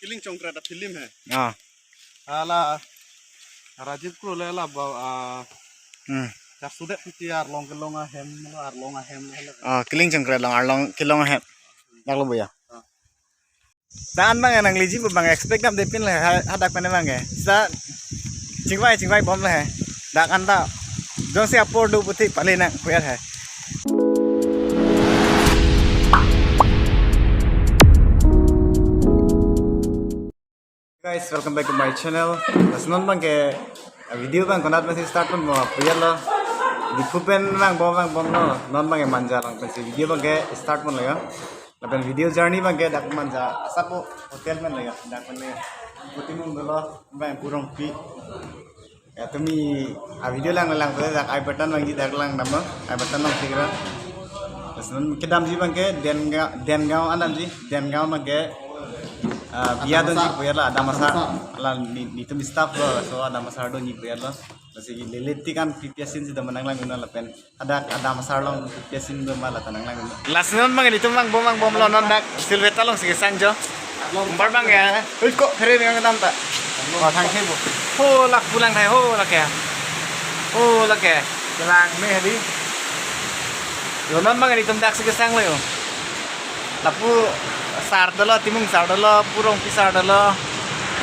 किलिंग चौंकरा फिल्म है हाँ आला राजीव को ले ला sudah piti arlong kelonga hem arlonga hem killing चंक्रा long arlong kilong है nak lo ya dan bang nang liji bang expect nam depin le hadak pane bang sa cingwai bom le dak anda jong se apor du puti pale na kuya hai guys, welcome back to my channel. Nasnon bang ke video bang konat masih start pun mau kuya lo di pupen bang bom lo non bang manja lang masih video bang ke start pun lo ya. Lapan video journey bang ke dak manja sapo hotel man lo ya dak man le puti mung lo bang kurang pi ya tumi a video lang pada dak I button bang ji dak lang nama I button lang sikra nasnon kedam ji bang ke den gaon anam ji den gaon bang ke biar dong ji biar lah ada masalah lah itu staff lo so ada masalah dong ji biar lo masih leliti kan pipiasin sudah menang lang guna lapen ada masalah long pipiasin do malah tenang lang guna last non bang itu bang bom lo non dak silveta long sige sangjo umbar bang ya kok keren yang tam tak thang bu ho lak pulang thai ho lak ya pulang me di non bang itu dak sige sang lo lapu sar dalo timung sar dalo purong pisar dalo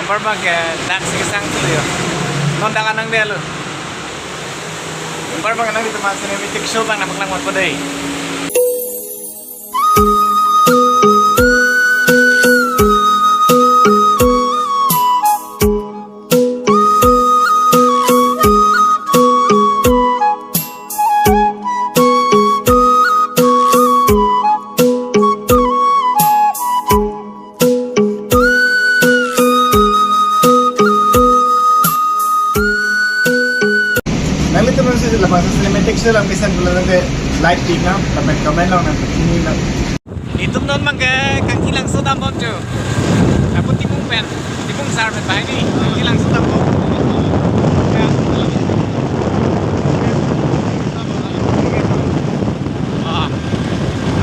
umbar bang ya dak sige sang tu yo non dak anang dia lo umbar bang anang itu masih cinematic show bang napak lang pada deh cinematic show lang bisan pula nanti like di na dapat komen lang nanti ini lang itu non mang ke kaki lang sudah bom jo aku timung sar met bahay ni kaki lang sudah bom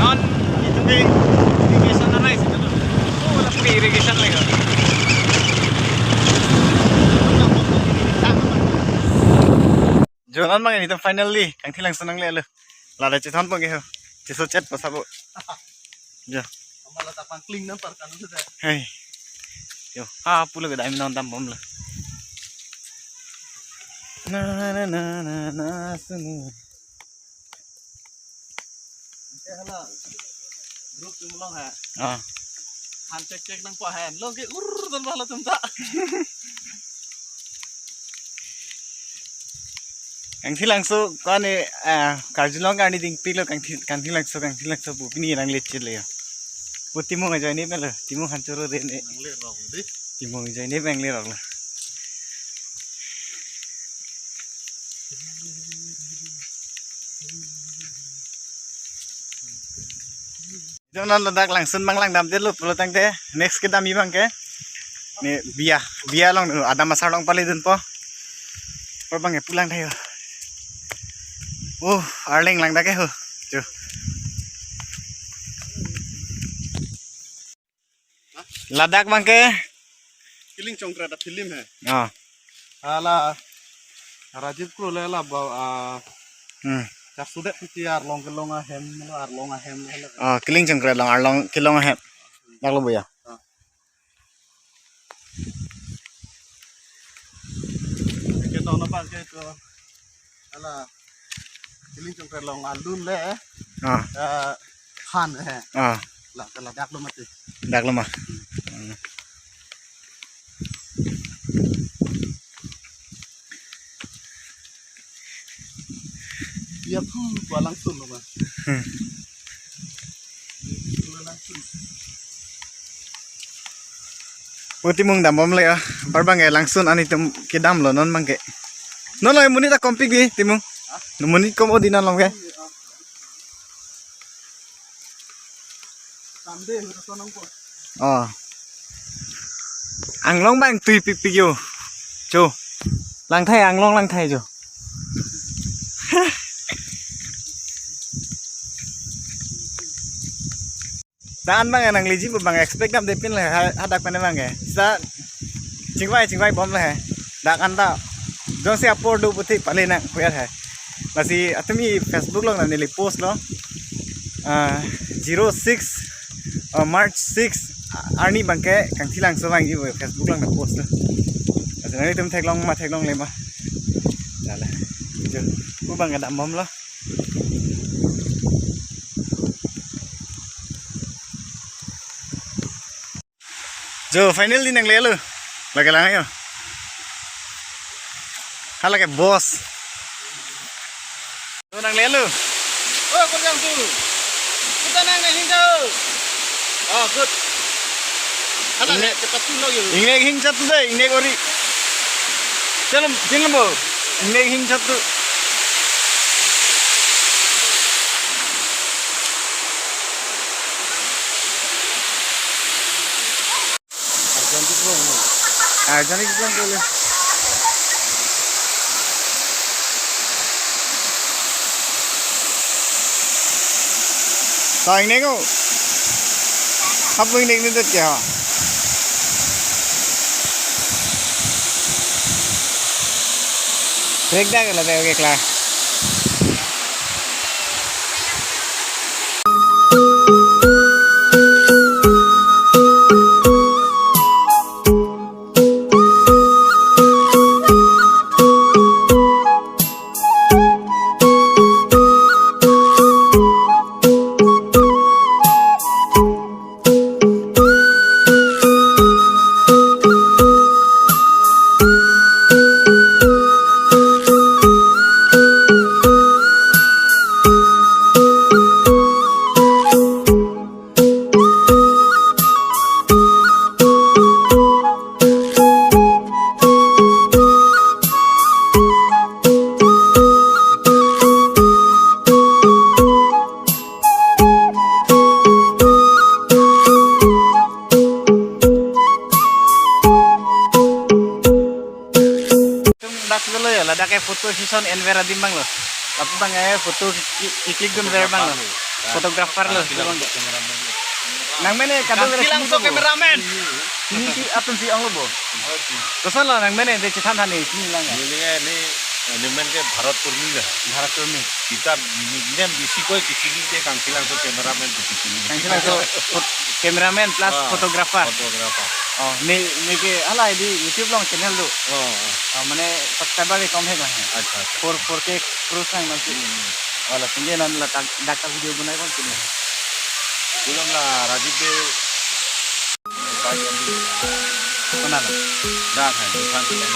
non itu ke irrigation na nice itu wala pa irrigation lang Jangan mang ini finally kang tilang senang le lada ceton pang ke ceso chat pasabo ja amala tapang kling na par kan sudah hey yo ha pula gada mi non tam bom la na sunu ke hala grup tumlong ha han cek nang pa han lo ke dan bala tumta kang tilang so kane karjulong ani ding pilo kang tilang so bu pini rang lecet le ya puti mo ngajoy ni melo timu hancuro de ne le ro de timu ngajoy ni bang le ro la jangan ledak langsung bang lang dam de lu pulo tang de next ke dam i bang ke ni bia long ada masalah long pali dun po por bang e pulang thayo arling lang dake ho jo Ladakh bang ke killing चौंकरा फिल्म है ah आला राजीव को ले ला sudah piti arlong kelonga hem kiling cengkra long arlong kilong he nak lo ya ke to na pa ke to ala kiling chongkra long alun le khan he la dak lo mati dak lo mah dia pun langsung lo mah puti mung dam bom le ya barbang e langsung ani tum kidam lo non mangke non lo muni ta kompik di timung muni kom odinan long ke anglong bang tui pi yo cho lang thai anglong lang thai jo Daan bang nang liji bu bang expect nam depin lah hadak pane bang ya. Sa cingwai bom lah. Dak anta jong se upload du puti pale nang kuya hai. Masih atumi Facebook lo nang nili post lo. 06 March 6 Arni bangke kang thilang so bang ibu Facebook lang na post lo. Asa nang itum theklong lema. Dala. Jo bu bang ada mom lo. Jo final din nang lelo. Lagi lang ayo. Hala ke bos. Jo nang lelo. Oh, kurang tu. Kita nang hingga. Oh, good. Hala ne cepat tu lagi. Ingne hing chat deh, ingne ori. Chalo bo. Ingne hing chat tu. Jangan iklan dulu. Tahu ini kau? Apa ini tu क्या? Break dah kalau tak okay kelar. Dulu ya, lada kayak foto season Envera dimbang lo. Tapi bang ya foto klik gun Envera bang lo. Fotografer lo. Nang mana kadang langsung kameramen. Ini si atun si ang lo bo. Kesan lo nang mana de citan hani sini lang ya. Ini men ke Bharat Turmi lah. Bharat Turmi. Kita ini bisi koi kisi kita kangki langsung kameramen di sini. Kangki langsung kameramen plus fotografer. Oh, ni ke ala di YouTube long channel lo. Mane subscriber ke कम है कहाँ है? अच्छा 4K cruise lang nanti. Wala tinggi nan la dakka video bunai kon sini. Belum lah Rajiv de Mana lo? dah kan bukan yang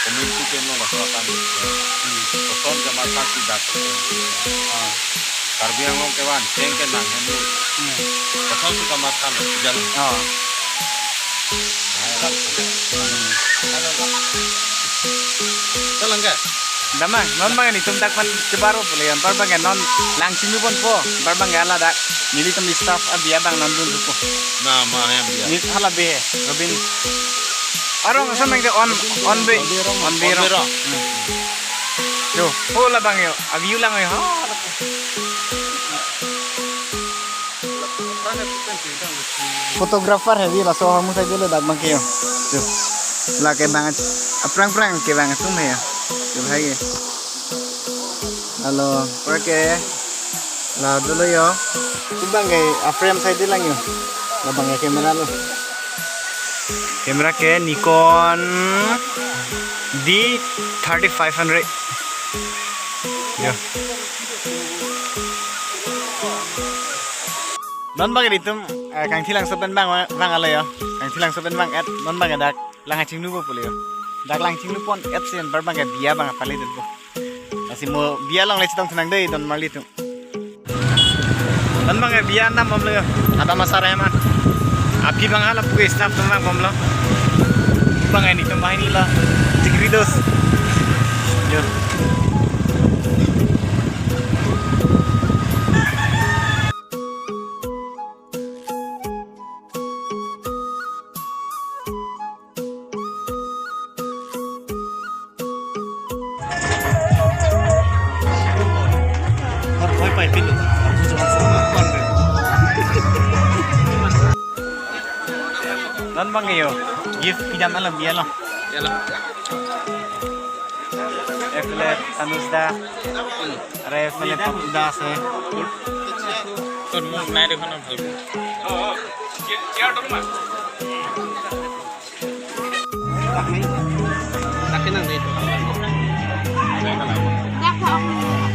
komunitas yang lo lakukan. Person jamaah saksi dah. Karbi yang lo kewan ceng ke nang hendu. Person suka makan jalan. Jalan enggak? Damang, non bang ni tumtak man cebaro pula yang bar bang non langsung ni pun po, bar bang ala dak. Nili tum staff abia bang non dun po. Nama yang dia. Ni hala be, Robin. Arong asa mang on be. Yo, hola bang yo, abiu lang yo. Fotografer heavy lah so kamu saja lo dak bang yo. Yo. Lah ke banget. Aprang-prang ke banget tuh ya. Coba lagi. Halo, oke. Lah dulu yo. Bang kayak frame saya lang yo. Lah bang kamera lo. Kamera ke Nikon D3500. Yo. Non bang ditum kang thilang sopen bang ala yo. Kang thilang sopen bang at non bang dak lang hacing nubo pulio. Dak lang hacing nupon at sen bar bang biya bang pali den bo. Asi mo biya lang lecitong tenang dei don mali tu. Non bang biya nam bom lo. Ada masara man. Abdi bang ala puge staff tumang bom lo. Bang ini tum bahini la. Tigridos. Yo. Hoi pai pin. Aku jangan sama kon. non bangke yo gift pidam alam bialo efle tanusda are efle papuda ase তোর মুখ নাই দেখো না ভালো Laki nang dito. Kakak.